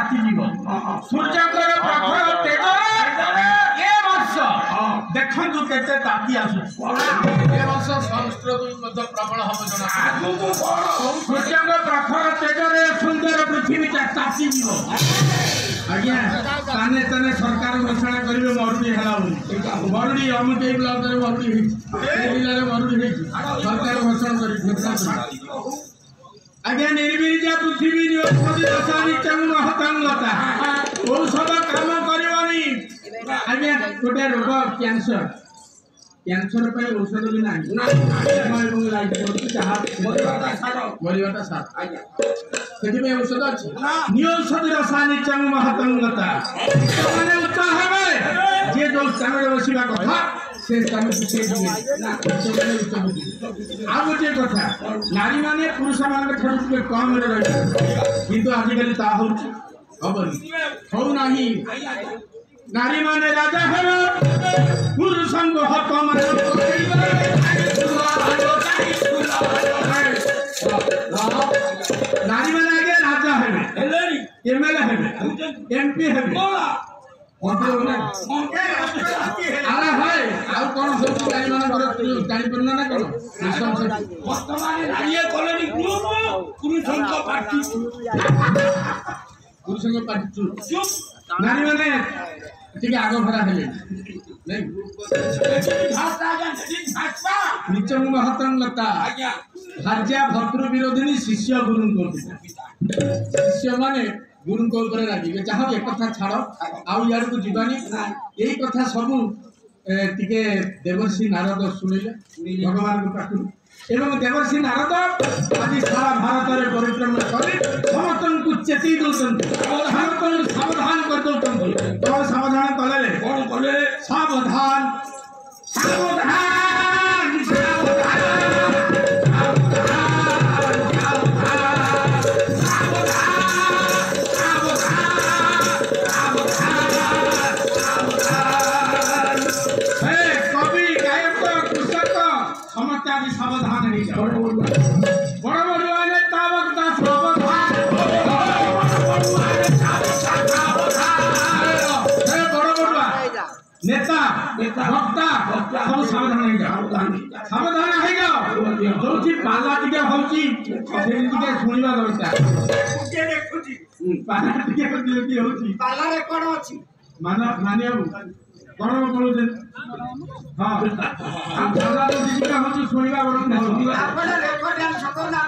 ताती जीव सूर्यकर प्रखर तेज ए वर्ष देखंतु केते ताती आसु ए वर्ष संस्कृत मध्य प्रबल हम जना सूर्यकर प्रखर तेज रे सुंदर पृथ्वी ताती जीव आज्ञा ताने ताने सरकार घोषणा करिवे मरुड़ी होला बोली मरुड़ी अमुके ब्लॉक रे मरुड़ी हे जिल्ला रे मरुड़ी हे सरकार घोषणा करि आज्ञा निर्वीर्य पृथ्वी औषधि रसायन चंग महतंगता औषध काम करवानी आज्ञा गोटे रोग कैंसर कैंसर पे औषध भी नाही एवं लाइट करती जहाँ मरिवाटा साथ आज्ञा सेठी में औषध अछि निऔषधि रसायन चंग महतंगता माने उत्तर हेबे जे जो स्थान रे बसिबा कथा से स्थान से ना आ गोटे कथा नारी माने पुरुष मान ठारू कम रे रही किंतु आजिकली ता होउची हबनी हो नाही नारी माने राजा हेबे पुरुष को हक माने नारी माने आगे राजा हेबे एमएलए हेबे एमपी हेबे आला भाई आउ कोन सब गाड़ी मान कर गाड़ी परना ना कोन वर्तमान राय कॉलोनी ग्रुप पुरुषंक पार्टी चुप नारी माने ठीक आगो भरा हेले नहीं भाषा भाषा निचंग महतंगता आज्ञा भाज्या भद्र विरोधिनी शिष्य गुरु को शिष्य माने गुरु को ऊपर रागी चाह एक कथा छाड़ आउ यार को जीवानी यही कथा सब टिके देवर्षि नारद शुणिले भगवान को पाखु एवं देवर्षि नारद आज सारा भारत रे परिक्रमा करी समस्त को चेती दउछन समस्त सावधान कर दउछन तो सावधान कले कोन कले सावधान सावधान सावधान सावधान नहीं बड़ बड़ुआले तावक दा सावधान बड़ बड़ुआ नेता वक्ता सब सावधान नहीं जाओ सावधान है जाओ जोची पाला टिके होची से टिके सुनिबा दरकार के देखुची पाला टिके होची होची पाला रे कोन अछि माने कौन बोलते हां हम दादा तो जीविका होची सुनिबा बोलते नहीं आपण रेकॉर्ड हम सकल नाम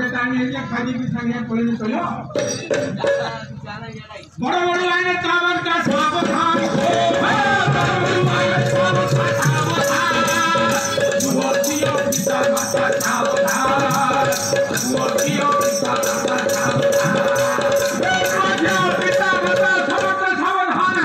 से टाइम है खादी की संगे पड़े चलो बड़ बड़ आने तावन का सावधान मुहतियो पिता माता सावधान मुहतियो पिता माता सावधान सावधान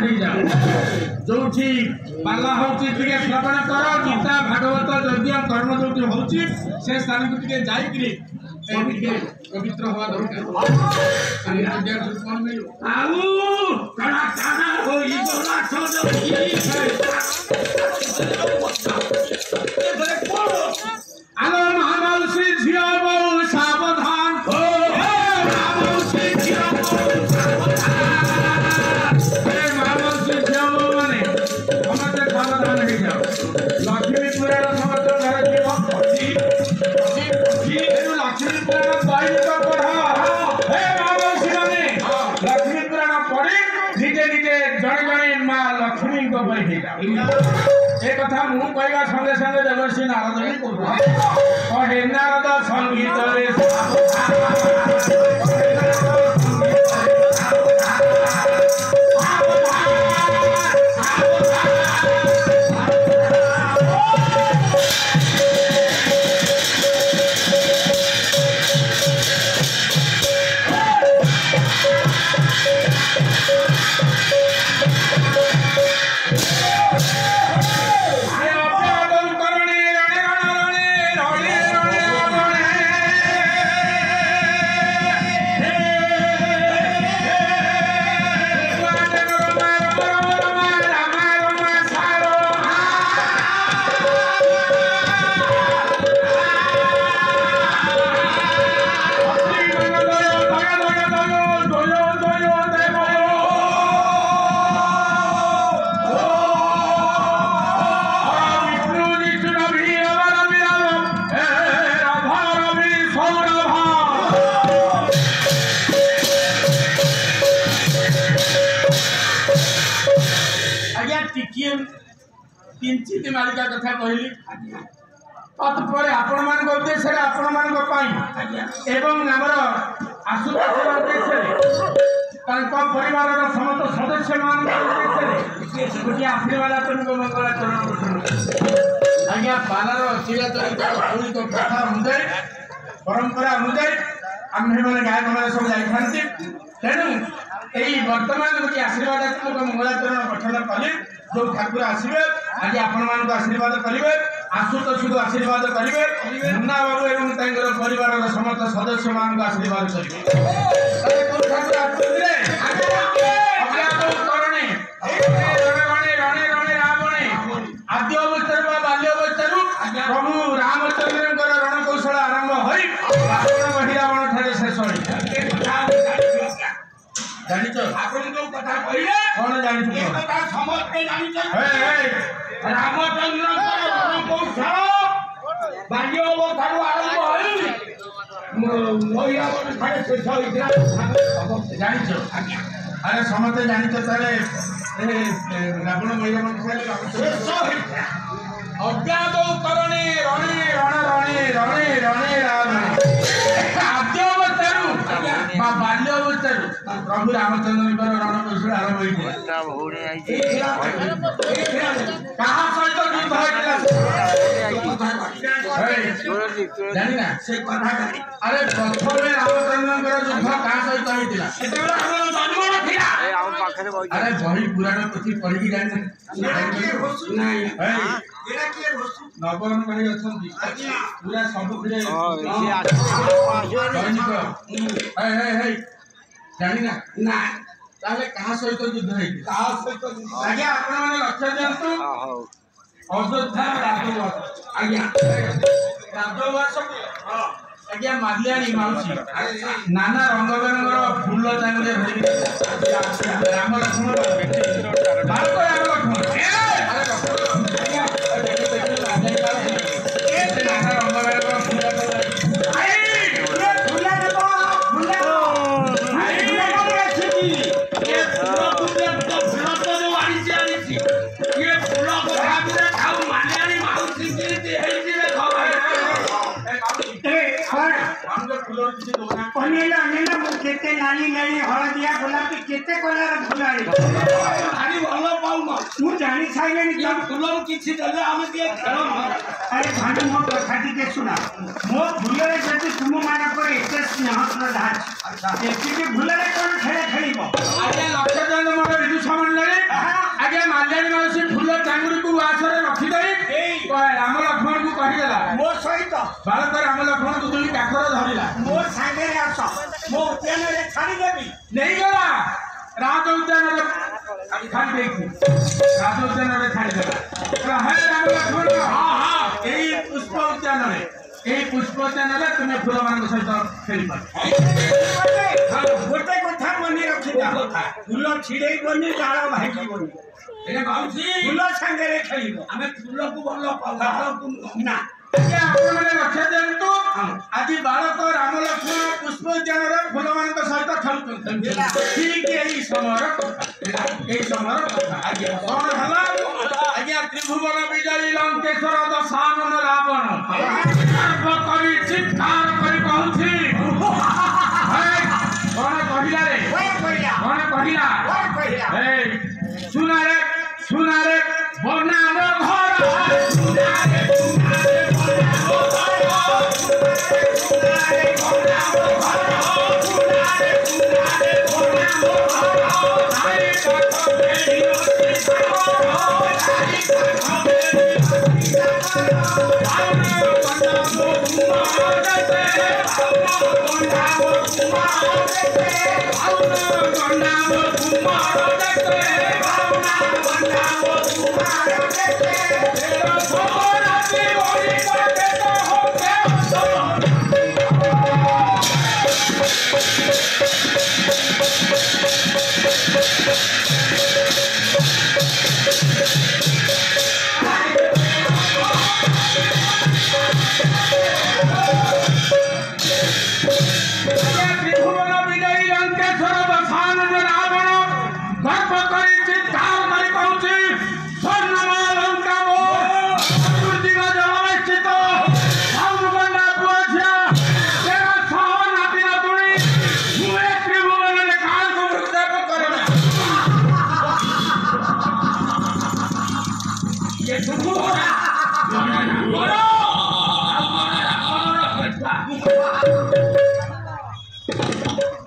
हो जाओ जो पाला होची टिके श्रवण कर गीता भागवत यज्ञ कर्म जो होची से स्थान को टिके जाई कि टिके पवित्र होवा दरकार अनि आज्ञा सुन में आऊ कड़ा काना होई बोला छोड़ आलो महाराज श्री झिया बहु सावधान हो लक्ष्मी पुराण समस्त घर जीव लक्ष्मी पुराण दैनिक पढ़ हे बाबा शिवानी लक्ष्मी पुराण पढ़ी निजे निजे जड़े जड़े माँ लक्ष्मी को ए कथा मु कहवा संगे संगे देवर्षि नारद भी कहे नारद संगीत किंचित मालिका कथा कहली तत्पर आपण मान उद्देश्य आपण मान एवं आमर आशुतोष उद्देश्य परिवार समस्त सदस्य मान उद्देश्य गोटे आशीर्वाद मंगला चरण आज्ञा बालार चिराचरित कथा अनुଯାୟୀ परंपरा अनुଯାୟୀ आम्भे मैंने गायक मैंने सब जाती तेणु यही वर्तमान गोटे आशीर्वादात्मक मंगलाचरण गठन कले जो ठाकुर आसवे आज आपण आशीर्वाद करेंगे आशुतोष को आशीर्वाद करेंगे मुन्ना बाबू एवं परिवार समस्त सदस्य मान आशीर्वाद आद्य अवस्था बाल्य अवस्था प्रभु रामचंद्र रणकौशल आरंभ हो रावण ठारे शेष जानिच आपन जो कथा कहिए कोन जानिच ए कथा समस्त जानिच रामचंद्र रणकौशल बाल्य अवस्था आरंभ होई मोहिया ठारे शेष होइला जानिच अरे समस्त जानिच ताले रावण मोहिया शेष होइला अज्ञात करणे रणे रण रणे रणे रणे रावण आद्य अवस्थारू बाल्य अवस्थारू प्रभु रामचंद्र रणकौशल आरंभ कहा सहित युद्ध जाना से कथा अरे प्रथम रामचंद्र युद्ध क्या सहित होता अरे बही पुराण पुथी पढ़ी जाना नवन भाई अच्छा पूरा सब जानी ना ताले कहा सहित युद्ध है कहा सहित आज्ञा आपण माने लक्ष्य दियंतु अयोध्या राजवास आज्ञा राजवास आज्ञा माल्याणी माउसी नाना रंग बेरंगर फूल चांगले धरि राम लक्ष्मण भारत राम लक्ष्मण अनेला अनेला केते नाली नाली हळदिया गुलाबी केते कलर फुलाड़ी आनी भलो पाउ न मु जानी साइलेनी जब फुलम किछि दले हम के खेल अरे भानु मो कथा के सुना मो फुलरे जति तुम माना पर एते स्नेह श्रद्धा एति के फुलरे कोन खेले खेलिबो आगे लक्ष्य जन मोर विदु समन्वय आगे माल्याणी माउसी फुल चांगुरी को वासरे रखी दई राम लक्ष्मण को कहि देला मो सहित भारत राम लक्ष्मण को दुई काखर धरिला मो सागे रे आस मो उद्यान रे छाड़ी देबी नहीं गला राज उद्यान रे खाली देखी राज उद्यान रे छाड़ी देला हे राम लक्ष्मण हां हां एई पुष्प उद्यान रे एई पुष्प उद्यान रे तुमे फूल मान सहित खेली पार गोटे कथा मने रखि दा फूल छिड़े बनी डाळ भागी बनी ए बाबूजी फूल संगे रे खेलिबो हमें फूल को भलो पाउ ना आज्ञा आपण माने लक्ष्य दियंतु आज बालक राम लक्ष्मण पुष्प उद्यान रे फूल मान सहित खेलुछन ठीक एई समर कथा आज्ञा कोन हला आज्ञा त्रिभुवन विजयी लंकेश्वर दशानन रावण सर्व करी चित्कार करी कहूछि कोन कहिला रे कोन कहिला ए सुना रे बनाम घर सुना रे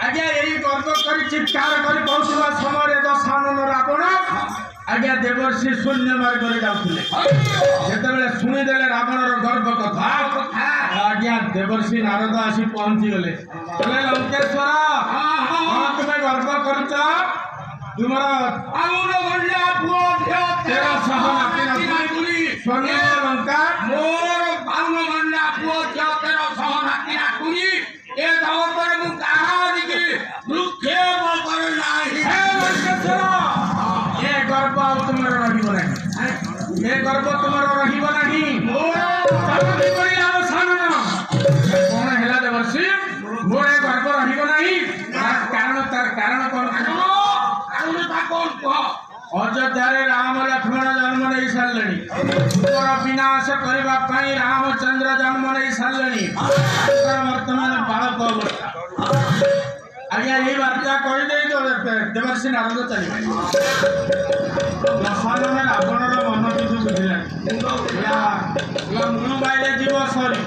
आज्ञा यही गर्व कर चित्कार कर कहूवा समय दशानन रावण आज्ञा देवर्षि शून्य मार्ग जाऊले जिते शुणीदे रावणर गर्व कथा आज्ञा देवर्षि नारद आसी पहुंची गले लंकेश्वर तुम गर्व कर लंका मोर 52 गंडा पुओ 1300 हाथी नाकुनी ए दावर पर मु कहा दिकी रुखे मो पर नाही हे लंकेश्वर ये गर्व तुमर रहिबो नाही ये गर्व तुमर रहिबो नाही तबि करी अवसानन कोन हेला देवर्षि मोर ए गर्व रहिबो नाही तार कारण कोन अयोध्या राम लक्ष्मण जन्म नहीं सारे विनाश करने रामचंद्र जन्म नहीं सारे वर्तमान बालक अवस्था आज्ञा ये वार्ता कहीदे देवर्षि नारद चलिए दशानन रावणर मन किसी बुझला मुलु बाइले जीव सरी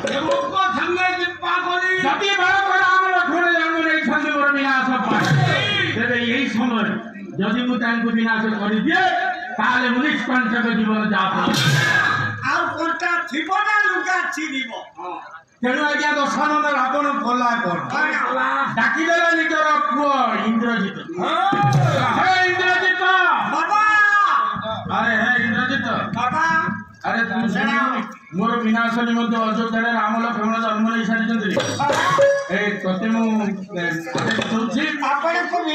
जति बालक राम लक्ष्मण जन्म नहीं मोर विनाश पाए यही समय जदि मुझे विनाश कर दिए ताले मुनिष पंचक जीवन जाता तेणु आज्ञा दशानन रावण गला डाकिदेला निजर पुओ इंद्रजित हे इंद्रजित अरे हे इंद्रजित अरे तुम सुन मोर विनाश निमंत अयोध्या राम लक्ष्मण जन्म नहीं सारी तते मुझे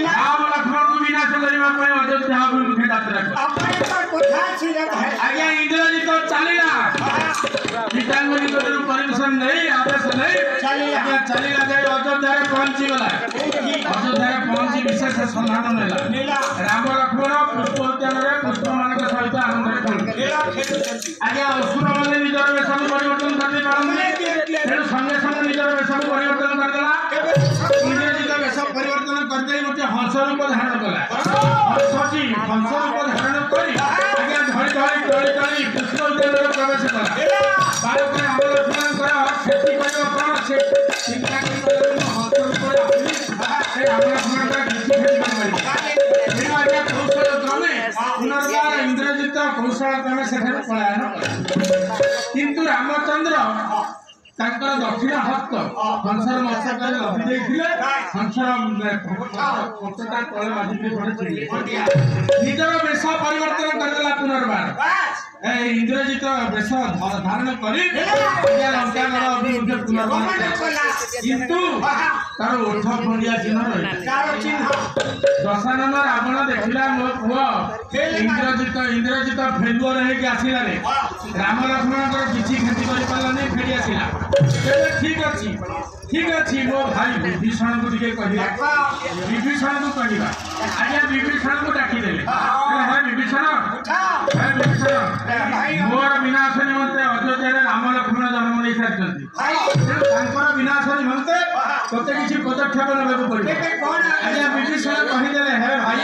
राम लक्ष्मण को विनाश करने अयोध्या अभिमुखे यात्रा आज्ञा इंद्रजित चलिला पितांगनी परमिशन नहीं आदेश नहीं चलिला जाए अयोध्या पहुंची गला अयोध्या पहुंची विशेष सम्मान नेला राम लक्ष्मण पुष्प उद्यान पुष्प मान सहित आनंद आज्ञा असुर मैंने निजर वेश परिवर्तन कर संगे संगे निजर वेश परिवर्तन करदेला इंद्रजित वेश परिवर्तन करदे गोटे हंस रूप धारण कला हंस रूप धारण कर आज्ञा धरी धरी टोली टोली पुष्प उद्यान प्रवेश कला बालक राम लक्ष्मण खेती कौन से चिंता हंस रूप राम लक्ष्मण कौशल क्रमे पुनर्बार इंद्रजित कौशल क्रमे से पलायन किंतु रामचंद्र दक्षिण हस्त हंसर मस्तक लभि हंसर पक्षता तले बाजी निजर वेश परिवर्तन करदेला पुनर्बार इंद्रजित वेश धारण कर किंतु तार ओठ खंडिया चिन्ह दशानन रावण देखला मो पुओ इंद्रजित फेलुअर होगी आसला राम लक्ष्मण किसी क्षति कर फेरी आसला ठीक अच्छी मो भाई विभीषण को विभीषण को कहवा आज्ञा विभीषण को डाकिदेले हे विभीषण मोर विनाश निमंते अयोध्या राम लक्ष्मण जन्म नहीं सारी विनाश निमंते तोते किसी पदक्षेप नेବାକୁ पड़े आज्ञा विभीषण कहीदेले हे भाई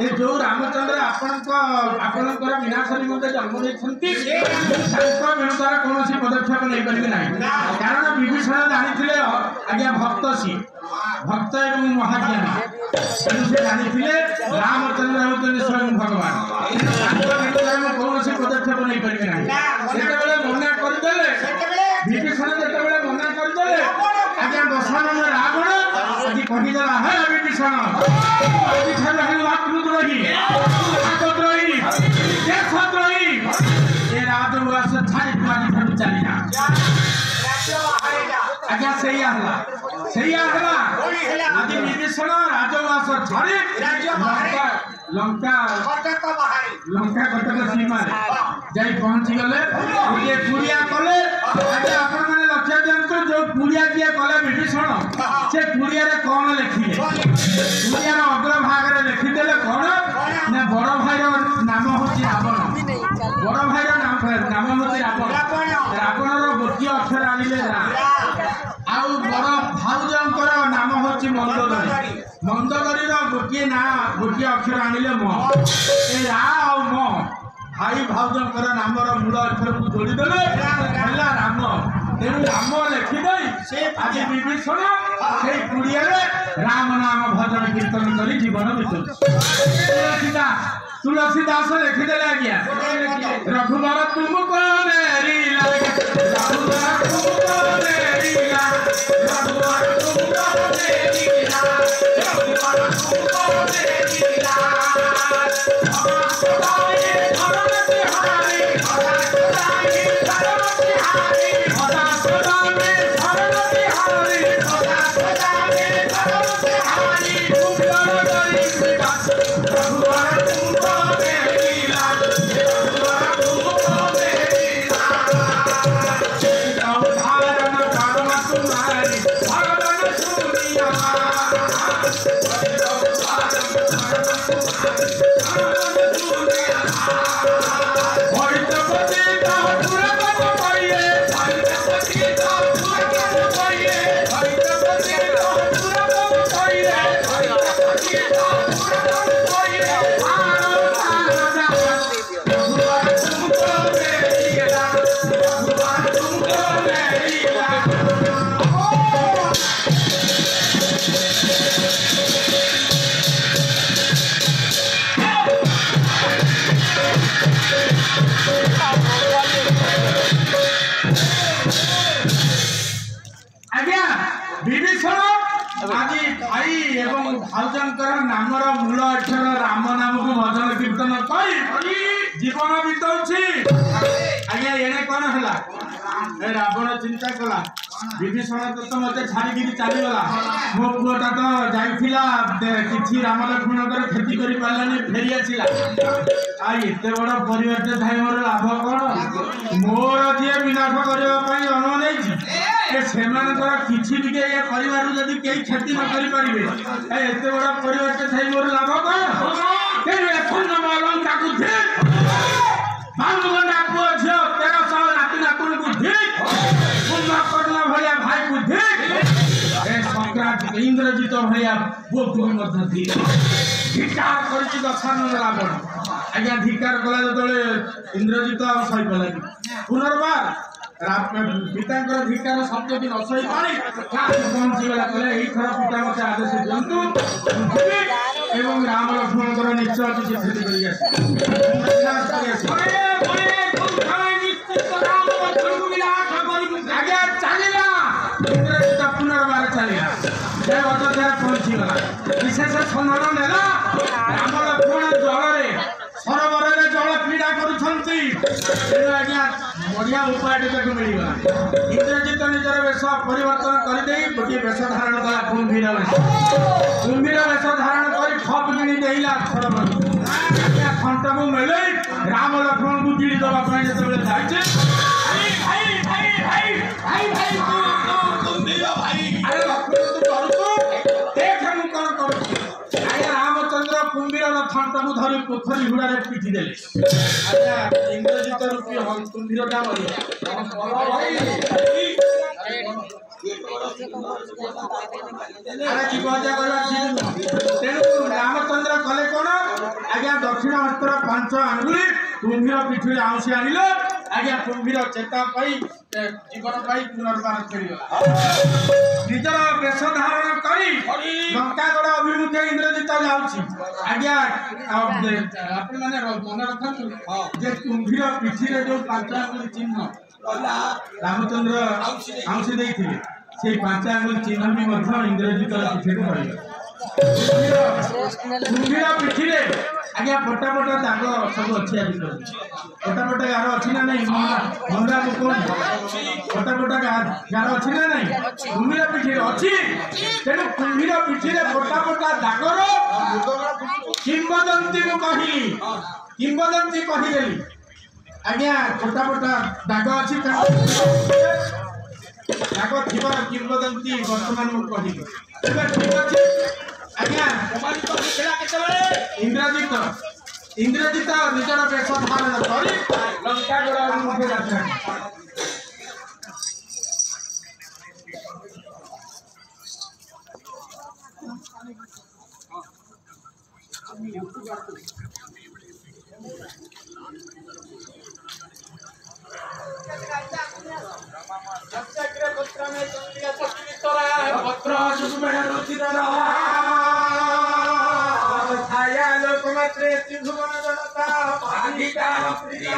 ए जो रामचंद्र आपणकर विनाश निमंते जन्म नहीं विरुद्ध कौन पदक्षेप नहीं पारे ना कारण विभीषण जानी आज्ञा भक्त सी भक्त एवं महाज्ञानी तेणु से जानी रामचंद्र होते स्वयं भगवान कौन पदक्षेप नहीं पारे ना मना करदे विभीषण जो मना करदे आज्ञा दशानन रावण आज कहीदेला हे विभीषण मातृद्रोही राजद्रोही देशद्रोही ये राजवास छाड़ी चलिया आज्ञा आज विभीषण राजवास छाड़ी लंका कटक सीमा जाई पहुंची गले पुरिया कले लक्ष्य दिंतु जो पुरिया किए कले विभीषण से पुरिया कौन लिखिले पुरियार अग्रभाग लिखिदेले कौन ना बड़ भाई नाम हूँ रावण बड़ भाई नाम हूँ रावण रावणर गोटे अक्षर आनिले आउ बड़ भाउजंकर नाम हूँ मंदोदरी मंदोदरी गोटे ना गोटे अक्षर आनिले म भाई भाउजंकर नामर मूल अक्षर को जोड़ीदेले राम तेणु राम लिखिदे से आज विभीषण से कुड़िया राम नाम भजन कीर्तन कर जीवन बीतुँ। तुलसीदास लिखिदे आज्ञा रघुवर तुमको मेरी लागे रघुवर तुमको मेरी लागे रघुवर तुमको मेरी लागे रघुवर तुमको मेरी लागे नामर मूल अक्षर राम नाम को भजन कीर्तन कर जीवन बीतौछि। आज्ञा एने कौन है रावण चिंता कला विभीषण तो मत छाड़ी चली गला मो पुआटा तो जाइथिला किछि राम लक्ष्मण खेती कर पारानी फेरी आसला एत बड़ परिवार थाई मोर लाभ कौन मोर जी विनाश करने अनुमान से किसी भी परिवार जदि कई क्षति न करें एत बड़ा परिवार थाई मोर लाभ कौन पुओ झी 1300 नाती नातुणी को ठीक कुंभकर्ण भाया भाई को ठीक संक्रांति इंद्रजित भाया पुओ को धिकार कर दशानन रावण आज्ञा धिकार कला जो इंद्रजित सही पानी पुनर्बार पिता धिकार शब्द भी न सही पानी पहुंचीगला कहले यही थर पिता मत आदेश दिंतु एवं राम लक्ष्मण निश्चय किसी खेती पुनर्बार चलिया अयोध्या पहुंचीगला विशेष सम्मान नेला राम लक्ष्मण जल सरोवर जल क्रीड़ा करुँच बढ़िया उपाय मिलगला इंद्रजित निजर वेश परिवर्तन करदे गोटे वेश धारण कला कुंभीर वेश धारण कर ठप किणी देला सरोवर खंट को मेले राम लक्ष्मण को गिड़ी देवाई जो जाए थंट को धरी पोखरी हुड़ारे पिटी देले इंद्रजित रूपी कुंभीरटा तेणु रामचंद्र कले कौन आज्ञा दक्षिण हस्तर 5 आंगुली कुंभीर पिठी आउसी आनिले आज्ञा कुंभीर चेता पाई जीवन पाई पुनर्बार फेरीगला निजर वेश धारण करी लंकागढ़ अभिमुखे इंद्रजित जाउछि आज्ञा आपण माने मन रखନ୍ତୁ जे कुंभीर पिठी रे जो 5 आंगुली चिन्ह रामचंद्र आउसी देइथिले से 5 आंगुली चिन्ह भी मध्य इंद्रजित पिठी रे पड़िला कुंभीर पिठी रे आज्ञा फोटा फोटा दाग सब अच्छी आज फोटा फोटा गार अच्छी ना नहीं मंगला फोटा फोटा गार अच्छी ना नहीं कुंभीर पिठी अच्छी तेणु कुंभीर पिठी फोटा फोटा दागर किंवदंती कहीदेली आज्ञा फोटा फोटा दाग अच्छी दाग थी किंवदंती वर्तमान मुझे ठीक अच्छे आज्ञा इंद्रजित निजर वेश धारण कर लंकागढ़ मुझे यात्रा ପତ୍ର ସୁକୁମେଳ ରୁଚିର ଛାୟା ଲୋକ ମାତ୍ରେ ତ୍ରିଭୁବନ ଜନତା ଅଧିକାର ପ୍ରିୟ